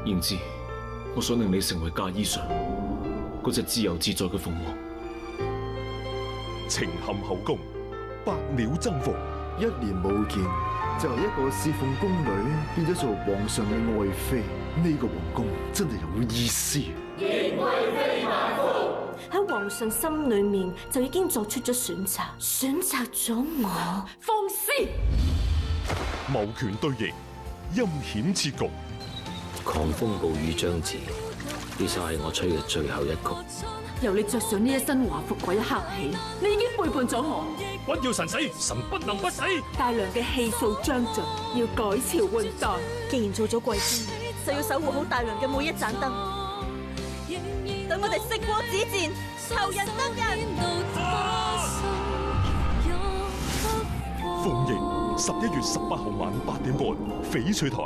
然之，我想令你成為嫁衣上嗰隻自由自在嘅鳳凰。情陷後宮，百鳥爭鳳。一年冇見，就由一個侍奉宮女變咗做皇上嘅愛妃，呢個皇宮真係有意思。迎貴妃萬福。喺皇上心裏面就已經作出咗選擇，選擇咗我鳳師。謀權對弈，陰險設局。狂風暴雨將至，呢首係我吹嘅最後一曲。由你着上呢一身華服嗰一刻起，你已經背叛咗我。君要臣死，臣不能不死。大梁嘅氣數將盡，要改朝換代。既然做咗貴妃，就要守護好大梁嘅每一盞燈，等我哋熄火止戰，求人得人。鳳翼11月18號晚8點半，翡翠台。